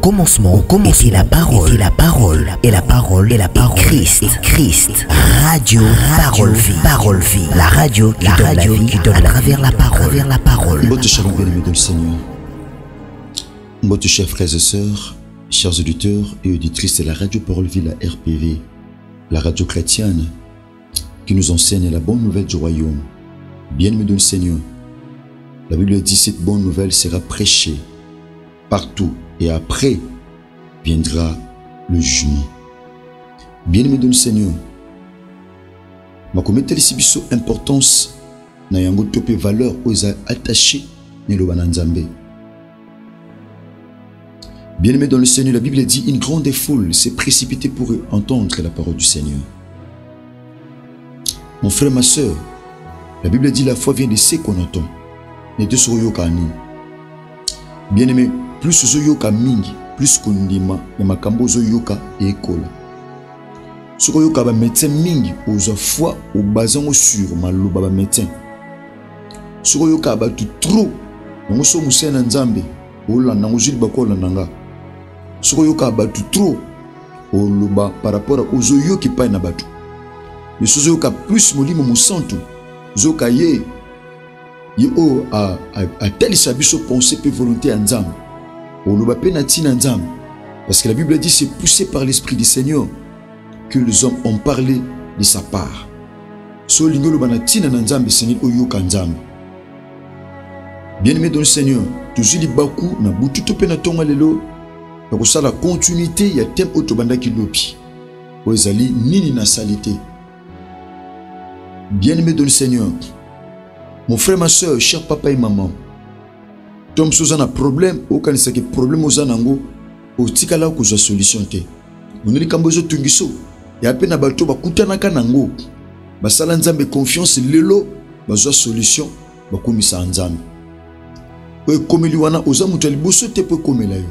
commencement était la parole, et la parole, et la parole, et la parole, Christ. Radio, parole vie, la radio qui donne la vie à travers la parole. Votre cher bien-aimé dans le Seigneur, votre chers frères et sœurs, chers auditeurs et auditrices de la radio Parole Vie, la RPV, la radio chrétienne qui nous enseigne la bonne nouvelle du royaume. Bien-aimé dans le Seigneur, la Bible dit cette bonne nouvelle sera prêchée partout et après viendra le jugement. Bien-aimé dans le Seigneur, ma commettre ici biso importance na yango topé valeur aux attachés ne lo bananzambe. Bien-aimé dans le Seigneur, la Bible dit une grande foule s'est précipitée pour entendre la parole du Seigneur. Mon frère, ma soeur, la Bible dit la foi vient de ce qu'on entend. Bien-aimé, plus zoyoka mingi, plus kondima, ya makambo zoyoka et ekola. Sokoyoka ba médecin mingi, oza foi au bazango sur maloba ba médecin. Sokoyoka ba tu trop, nango so musena nzambe, ola nango jili bakola nanga. Sokoyoka ba tu trop, oloba par rapport à ozoyoki pa na batu. Mais sozoyoka plus molimo musantu, zoka ye a tel sabiso pensée et volonté en nzambe. Oloba pe na tina nzambe. Parce que la Bible dit c'est poussé par l'Esprit du Seigneur que les hommes ont parlé de sa part. So lingolo banatina na nzambe Seigneur oyoka nzambe. Bien-aimé dans le Seigneur, toujours li baku na butu to pe na tonga lelo. Pour ça la continuité il y a thème otobanda ki lopi. Ozali nini na salité. Bien-aimé dans le Seigneur, mon frère, ma soeur, cher papa et maman, Tom Sosa na problème, aucun sait que problème aux anango, au tikala ou sa solution te. On est kambozo tungiso, et à peine à bateau bakutana kanango, basala nzambe confiance lelo, bazo solution, bakumisa nzambe. Ouais comme liwana oza mutaliboso te po comme la yo.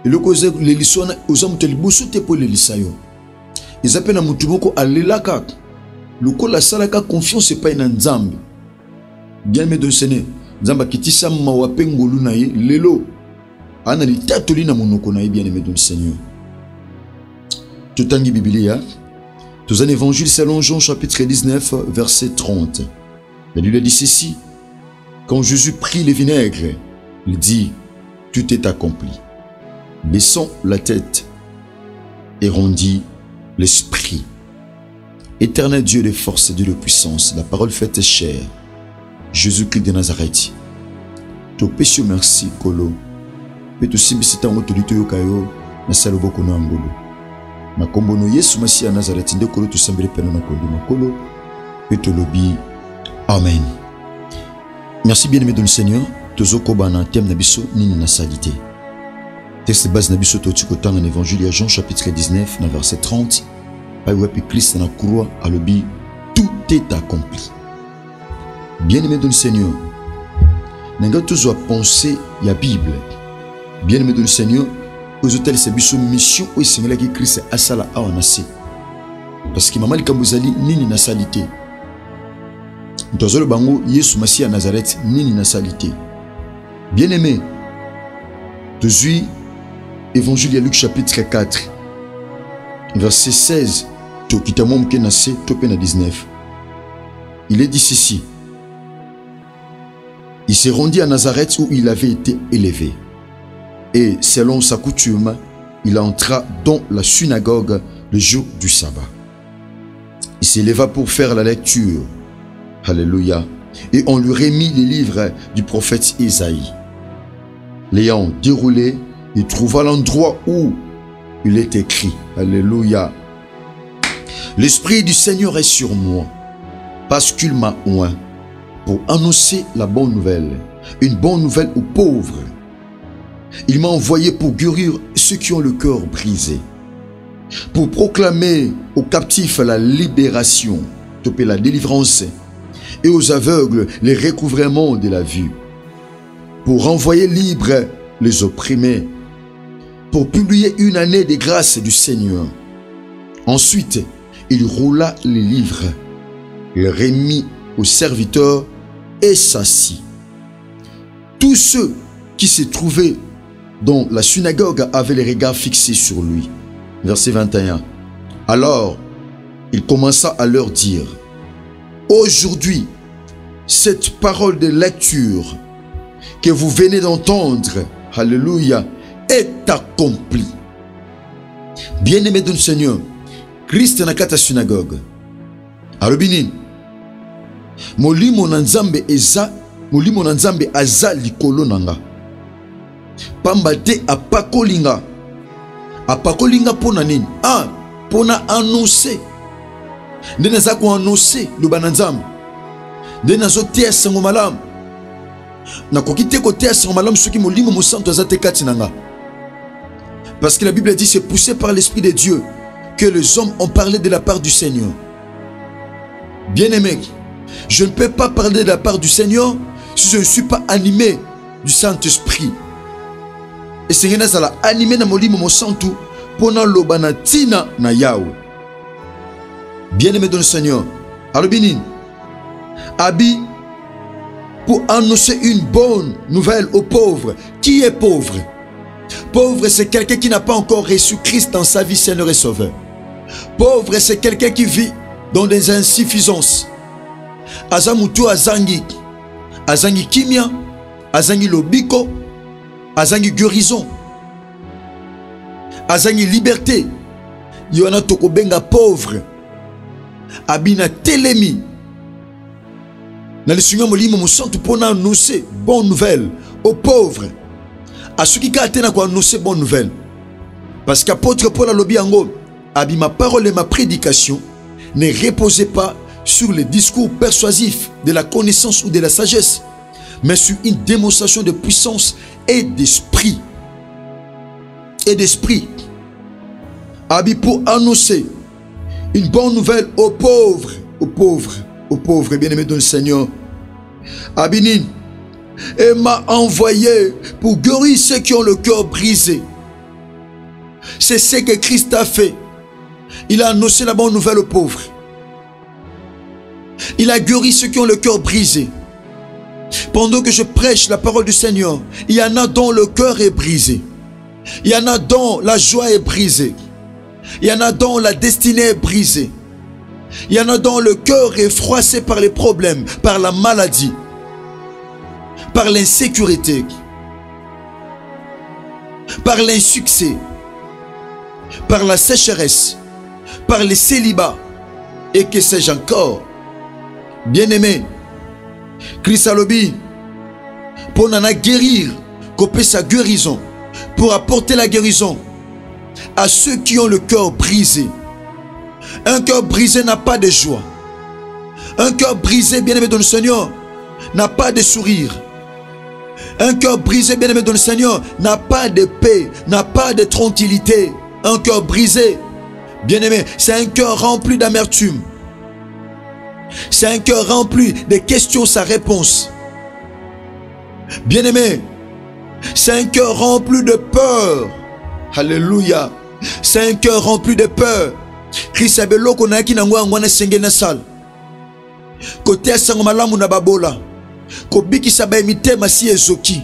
Et le cause le liswana oza mutaliboso te po le lisayo. Ils appellent à mutuboko alelaka. Le ko la salaka confiance pas en nzambe. Bien-aimé de Seigneur, nzamba kitisa mawape ngolu na ye lelo ana li tatoli na monoko na ye bien-aimé de Seigneur. Tout en Biblia, tous un évangile selon Jean chapitre 19 verset 30. La Bible dit ceci: quand Jésus prit le vinaigre, il dit tout est accompli. Baissons la tête et rendit l'esprit. Éternel Dieu de force et Dieu de puissance, la parole faite chair, Jésus-Christ de Nazareth. To péché merci kolo. Pe to simbisi tango to lito yokayo na salobo kono angolo. Na kombo no Yesu Masia Nazareth nde kolo to sambele pena na kondo makolo. Pe to lobi amen. Merci bien-aimé dans le Seigneur. Tozoko bana thème na biso nini na salité. Texte base na biso to tiko tanga na évangile Jean chapitre 19 na verset 30. Puis Christ na croix à l'obi, tout est accompli. Bien-aimé dans le Seigneur, n'enga tous à penser la Bible. Bien-aimé dans le Seigneur, aux hôtels c'est biso mission où Seigneur qui Christ a sala a onasi. Parce que maman likambuzali nini na salité. Ntozolo bango Yesu Masia Nazareth nini na salité. Bien-aimé, toujours évangile Luc chapitre 4 verset 16. Topena 19. Il est dit ceci: il s'est rendu à Nazareth où il avait été élevé. Et selon sa coutume, il entra dans la synagogue le jour du sabbat. Il s'éleva pour faire la lecture. Alléluia. Et on lui remit les livres du prophète Isaïe. L'ayant déroulé, il trouva l'endroit où il est écrit. Alléluia. L'Esprit du Seigneur est sur moi, parce qu'il m'a oint pour annoncer la bonne nouvelle, une bonne nouvelle aux pauvres. Il m'a envoyé pour guérir ceux qui ont le cœur brisé, pour proclamer aux captifs la libération, la délivrance, et aux aveugles les recouvrements de la vue, pour renvoyer libres les opprimés, pour publier une année de grâce du Seigneur. Ensuite, il roula les livres, il remit aux serviteurs et s'assit. Tous ceux qui se trouvaient dont la synagogue avait les regards fixés sur lui. Verset 21. Alors, il commença à leur dire, aujourd'hui, cette parole de lecture que vous venez d'entendre, alléluia, est accomplie. Bien-aimé du Seigneur, Christ n'a qu'à ta synagogue. Alobini, molimo na nzambe aza likolo nanga. Pamba te apakolinga pona nini? Pona annoncer. Nde naza ko annoncer loba na nzambe. Nde nazo tia sango malamu. Nakoki te ko tia sango malamu soki molimo mosantu aza te kati nanga. Parce que la Bible dit c'est poussé par l'Esprit de Dieu que les hommes ont parlé de la part du Seigneur. Bien-aimé, je ne peux pas parler de la part du Seigneur si je ne suis pas animé du Saint-Esprit. Et c'est que ça animé na molimo mosantu pona lobana tina na Yahweh. Bien-aimé dans le Seigneur, alobini abi pour annoncer une bonne nouvelle aux pauvres. Qui est pauvre? Pauvre, c'est quelqu'un qui n'a pas encore reçu Christ dans sa vie, Seigneur et Sauveur. Pauvre, c'est quelqu'un qui vit dans des insuffisances. Azamutu azangi kimia, azangi lobiko, azangi guérison, azangi liberté. Yona toko benga pauvre. Abina telemi. Na le Seigneur molimo mosantu pona annoncer bonne nouvelle aux pauvres. À ceux qui attendent à annoncer bonne nouvelle. Parce qu'apôtre Paul a lobi ango, abi ma parole et ma prédication ne reposez pas sur les discours persuasifs de la connaissance ou de la sagesse, mais sur une démonstration de puissance et d'esprit. Abi pour annoncer une bonne nouvelle aux pauvres, bien-aimés dans le Seigneur. Abinin, et m'a envoyé pour guérir ceux qui ont le cœur brisé. C'est ce que Christ a fait. Il a annoncé la bonne nouvelle aux pauvres. Il a guéri ceux qui ont le cœur brisé. Pendant que je prêche la parole du Seigneur, il y en a dont le cœur est brisé. Il y en a dont la joie est brisée. Il y en a dont la destinée est brisée. Il y en a dont le cœur est froissé par les problèmes, par la maladie, par l'insécurité, par l'insuccès, par la sécheresse, par les célibats, et que sais-je encore. Bien-aimé, Christ alobi, pour nana guérir, couper sa guérison, pour apporter la guérison à ceux qui ont le cœur brisé. Un cœur brisé n'a pas de joie. Un cœur brisé, bien-aimé dans le Seigneur, n'a pas de sourire. Un cœur brisé, bien-aimé dans le Seigneur, n'a pas de paix, n'a pas de tranquillité. Un cœur brisé, bien-aimé, c'est un cœur rempli d'amertume. C'est un cœur rempli de questions sans réponse. Bien-aimé, c'est un cœur rempli de peur. Alléluia. C'est un cœur rempli de peur. Christ a bello ko na ki na ngwana senge na sal. Côté asango malamu na babola. Ko bikisa ba mitema si ezoki.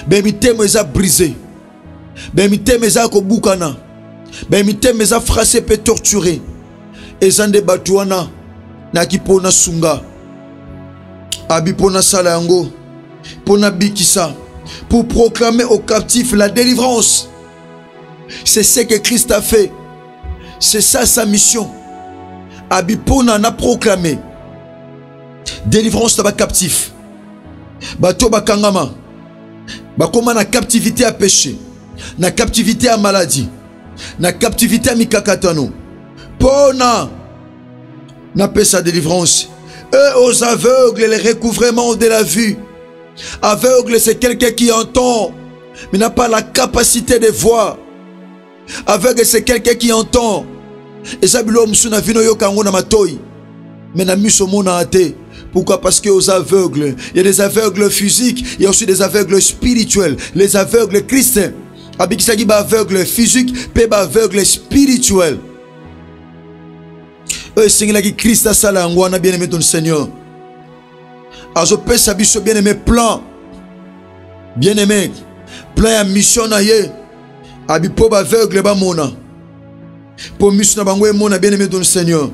Ba mitema eza brisé. Ba mitema eza ko bukana. Ba mitema eza frappé pe torturé. Ezande batuana na ki pona sunga. Abi pona sala yango. Pona bikisa pour proclamer aux captifs la délivrance. C'est ce que Christ a fait. C'est ça sa mission. Abipona a proclamé délivrance de captif. Bato bakangama. Bakoma na captivité à péché, na captivité à maladie, na captivité à mikakatano. Pona na paix sa délivrance. Et aux aveugles le recouvrement de la vue. Aveugle, c'est quelqu'un qui entend mais n'a pas la capacité de voir. Aveugle, c'est quelqu'un qui entend. Et ça, mais n'a mis son monde à thé. Pourquoi? Parce que aux aveugles, il y a des aveugles physiques, il y a aussi des aveugles spirituels. Les aveugles chrétiens, abikisagi ba aveugle physique, pe ba aveugle spirituel. Seigneur qui Christ a sala ngwana bien-aimé ton Seigneur. Azo pe sabiso bien-aimé plan. Bien-aimé, plan ya mission na ye abi po ba aveugle ba mona pour mission na bango mona bien aimé dans le Seigneur,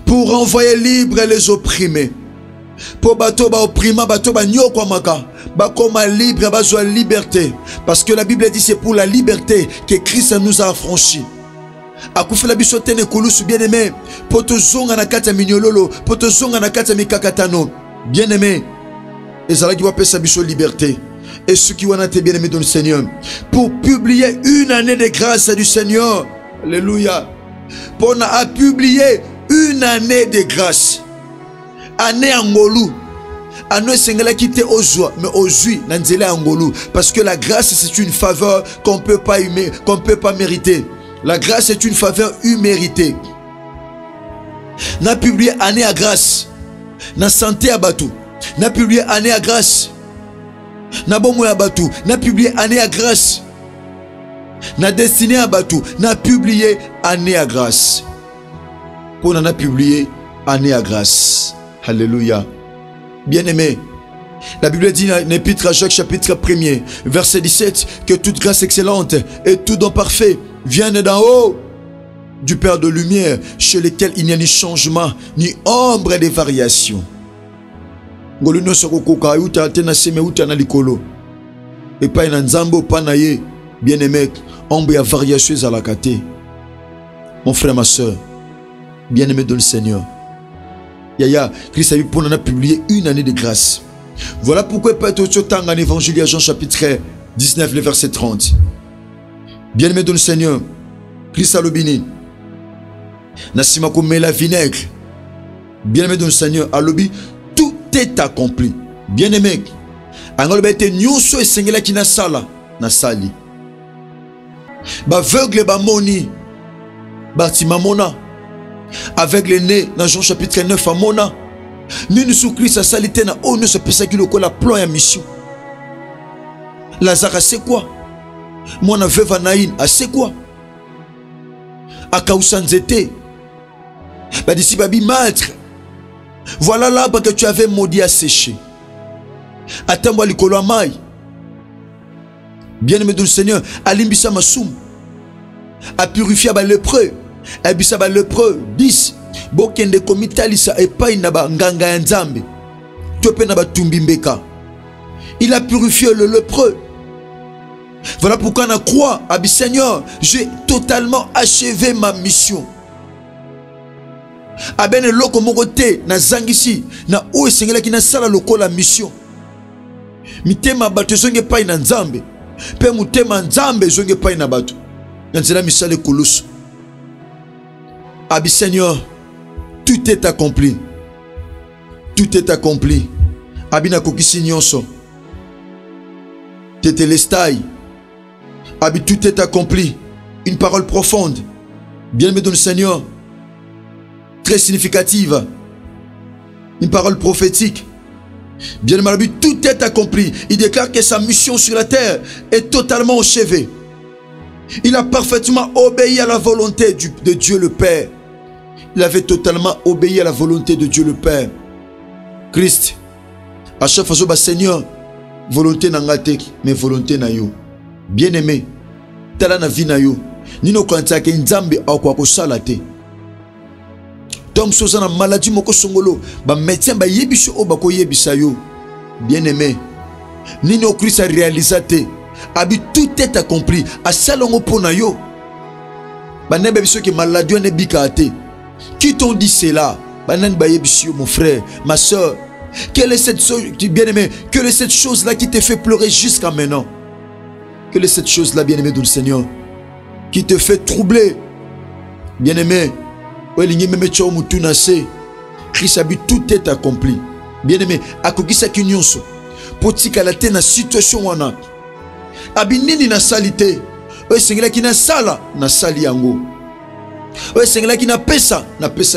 pour renvoyer libre les opprimés, pour bato ba opprimé bato ba nyoko maka ba koma libre ba joie liberté, parce que la Bible dit c'est pour la liberté que Christ nous a affranchis. Akufela biso tene kulusu bien aimé poto zonga na kata minyololo poto zonga na kata mikakatano bien aimé ezala ki wa pesa biso liberté. Et ceux qui ont été bien aimés dans le Seigneur, pour publier une année de grâce du Seigneur, alléluia, pour publier une année de grâce, année angolou, année sengala qui te ozwa, mais ozui nanzele angolou, parce que la grâce c'est une faveur qu'on peut pas aimer, qu'on peut pas mériter. La grâce est une faveur imméritée. N'a publié année à grâce, n'a santé à batou, n'a publié année à grâce. Na bomo ya batou, na publié année à grâce. Na destiné à batou, na publié année à grâce. Pour na publié année à grâce. Alléluia. Bien-aimé, la Bible dit dans l'Épître à Jacques chapitre 1er, verset 17, que toute grâce excellente et tout don parfait viennent d'en haut, du Père de lumière, chez lequel il n'y a ni changement, ni ombre de variation. Ngoluno sokokoka uta tena seme uta na likolo et pas na nzambo pa na ye bien aimé ombre ya variation à la kate. Mon frère ma soeur bien aimé dans le Seigneur, Yaya Christ a pour a publié une année de grâce. Voilà pourquoi pas tout temps en évangile à Jean chapitre 19 le verset 30. Bien aimé dans le Seigneur, Christ a l'obini nasima ko mela vinaigre. Bien aimé dans le Seigneur, a l'obi est accompli. Bien aimé, angolo été nyonso esengela ki na sala na sali. Ba aveugle ba moni, Bartima mona, avec les nez dans Jean chapitre 9 à mona. Nini sous Christ a salité na ono se pesa ki loko la plan ya mission. Lazare c'est quoi? Mona veuve Naïn a c'est quoi? Akausa nzete. Ba disi babi maître. Voilà l'arbre que tu avais maudit à sécher. Attends-moi l'ikolo amai. Bien-aimé dans le Seigneur, alimbisa masum. A purifié ba lépreux. Abisa ba lépreux 10. Bokende komitalisa epai na ba nganga ya nzambe. Tope na ba tumbimbeka. Il a purifié le lépreux. Voilà pourquoi on croit, Abi Seigneur, j'ai totalement achevé ma mission. Abene loko mokote na zangisi na o esengela ki na sala loko la mission. Mitema bato zonge pai na nzambe. Pe mutema nzambe zonge pai na bato. Nanzela misale kulusu. Abi Seigneur, tout est accompli. Tout est accompli. Abina kokisi nyonso. Tetelestai. Abi tout est accompli. Une parole profonde. Bien-aimé dans le Seigneur. Très significative. Une parole prophétique. Bien aimé, tout est accompli. Il déclare que sa mission sur la terre est totalement achevée. Il a parfaitement obéi à la volonté de Dieu le Père. Il avait totalement obéi à la volonté de Dieu le Père. Christ, à chaque fois, Seigneur, volonté n'angate, mais volonté na yo. Bien aimé, tala na vie na yo. Nino kwanta ke nzambe akwa ko salate. Tom soza na maladie moko songolo, ba médecin ba yebiso o bako yebisa yo. Bien aimé, nino Christ a réalisé. Abi tout est accompli. A salongo pona yo. Ba nebe biso ke maladie ne bikate. Qui t'ont dit cela? Ba nan ba yebiso mon frère, ma soeur. Quelle est cette chose, bien aimé? Quelle est cette chose là qui te fait pleurer jusqu'à maintenant? Quelle est cette chose là, bien aimé dans le Seigneur, qui te fait troubler? Bien aimé, Christ a dit tout est accompli. Bien aimé, akokisa kinyonso potika la te na situation wana. Abi nini na salite? O sengela ki na sala na sali yango. O sengela ki na pesa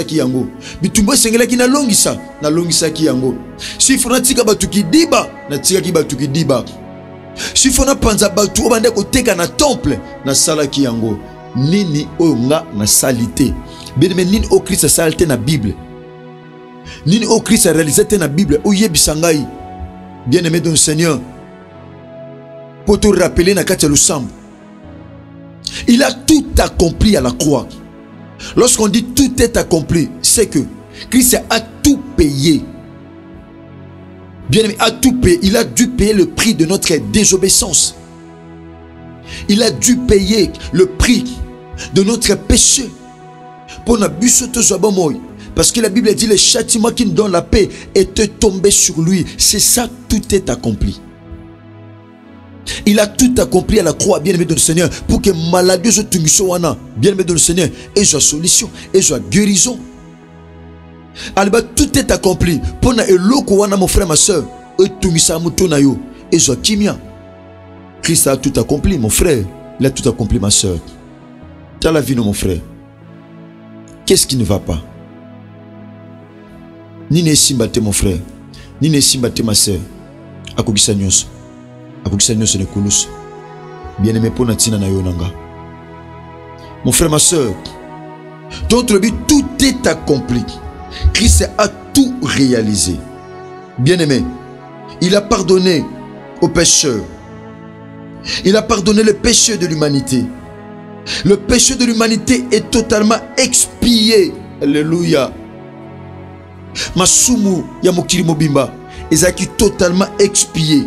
ki yango. Bitumbo sengela ki na longisa ki yango. Si fona tika batu ki diba na tika ki batu ki diba. Si fona panza batu obande ko teka na temple na sala ki yango. Nini o nga na salite? Bien aimé, nini o Christ a salite na Bible? Nini o Christ a réalisé na Bible? O yebisangai. Bien aimé dans le Seigneur, pour te rappeler na kati ya lusambo. Il a tout accompli à la croix. Lorsqu'on dit tout est accompli, c'est que Christ a tout payé. Bien aimé, a tout payé. Il a dû payer le prix de notre désobéissance. Il a dû payer le prix de notre péché. Pour parce que la Bible dit le châtiment qui nous donne la paix était tombé sur lui. C'est ça, tout est accompli. Il a tout accompli à la croix, bien aimé de le Seigneur, pour que maladie soit tungissoana, bien aimé de le Seigneur, et soit solution, et soit guérison. Alors tout est accompli. Pour na eloko wana mon frère ma soeur, et tungissa mutona yo, et soit kimia. Christ a tout accompli, mon frère. Il a tout accompli, ma soeur. Tu as la vie, non, mon frère. Qu'est-ce qui ne va pas? Ni ne simbate, mon frère. Ni ne simbate, ma soeur. Akogisa nyonso. Akogisa nyonso ne kulus. Bien aimé pour natina na yonanga. Mon frère, ma soeur. D'autre but, tout est accompli. Christ a tout réalisé. Bien aimé, il a pardonné aux pécheurs. Il a pardonné le péché de l'humanité. Le péché de l'humanité est totalement expié. Alléluia. Masumu ya mokili mobimba ezaki totalement expié.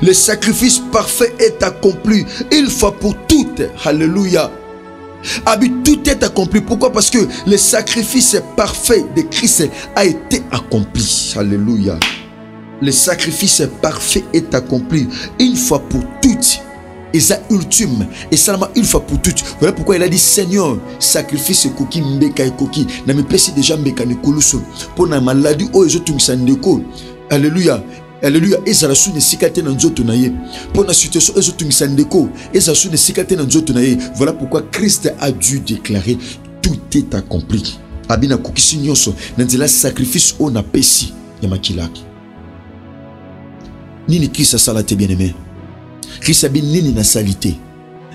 Le sacrifice parfait est accompli une fois pour toutes. Alléluia. Tout est accompli. Pourquoi? Parce que le sacrifice parfait de Christ a été accompli. Alléluia. Le sacrifice parfait est accompli une fois pour toutes. Et ça ultime. Et seulement une fois pour toutes. Voilà pourquoi il a dit Seigneur, sacrifice koki mbeka koki. Na me pesi déjà mbeka ne koluso. Pour na maladie o ezotum sandeko. Alléluia. Alléluia. Ezala sou ne sikate na nzoto na ye. Pour na situation ezotum sandeko. Ezala sou ne sikate na nzoto na ye. Voilà pourquoi Christ a dû déclarer tout est accompli. Abina koki sinyoso. Nanzela sacrifice o na pesi ya makilaki. Nini Christ a salate bien aimé. Christ a bien nini na salité.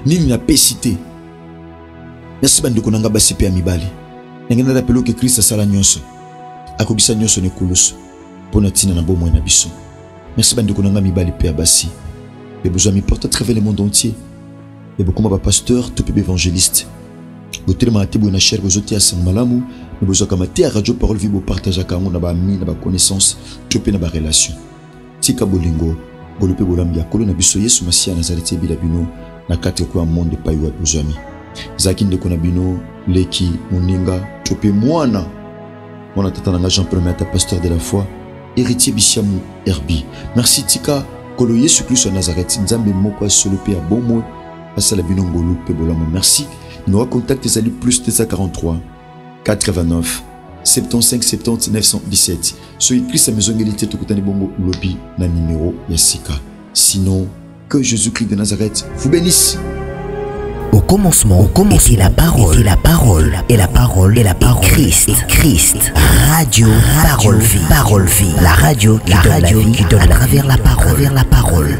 Nini na pesité. Merci bande konanga basipe ya mibali. Ngena rappelo que Christ a sala nyonso. Akobisa nyonso ne kulusu. Pona tina na bomo na biso. Merci bande konanga mibali pe abasi. Et besoin mi porte à travers le monde entier. Et beaucoup ma pasteur, tout pe évangéliste. Botel ma tebo na cher bozote ya sangmalamu. Mais besoin kamate à radio parole vibo partage kango na ba ami na ba connaissance, tout pe na ba relation. Tika bolingo bolupe bolambia kolo na biso Yesu Masia Nazareti bila bino na kati kwa monde pa yo bozami zaki ndeko na bino leki muninga tope mwana tata na Jean-Pierre ta pasteur de la foi héritier bisiamu herbi. Merci tika kolo Yesu Christ Nazareti nzambe moko solope ya bomo asala bino ngolu pe bolamo. Merci. Nous contacte zali plus 243 89 75 70 917. Soyez Christ à maison égalité tout côté bongo lobby na numéro Yassika. Sinon, que Jésus-Christ de Nazareth vous bénisse. Au commencement était la parole, et la parole, et la parole, et la parole, Christ, Christ, radio, parole vie, la radio qui donne la vie à travers la parole,